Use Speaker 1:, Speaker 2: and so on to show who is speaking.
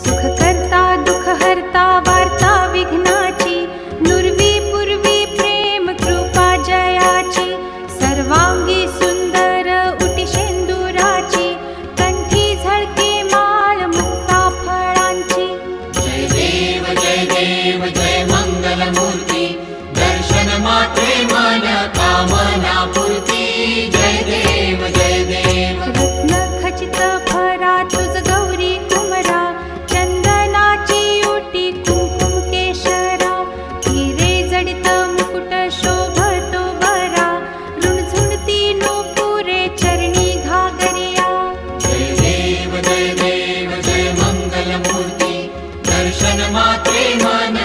Speaker 1: सुख करता दुःख हरता वार्ता विघ्नाची, नुरवी पूर्वी प्रेम कृपा जयाची, सर्वांगी सुंदर उटी शेंदुराची, कंठी झळके माळ मुक्ता फळांची।
Speaker 2: जय देव जय देव जय मंगलमूर्ती, दर्शन मात्रे मन कामना पूर्ती। जय देव जय देव।
Speaker 1: रत्न खचित भरा तुझ गौरी कुमरा, चंदनाची उटी कुंकुम केशरा, हिरे जडित मुकुट शोभतो बरा, रुणझुणती नूपुरे चरणी घागरिया।
Speaker 2: जय देव जय देव जय मंगलमूर्ती, दर्शन मात्रे मन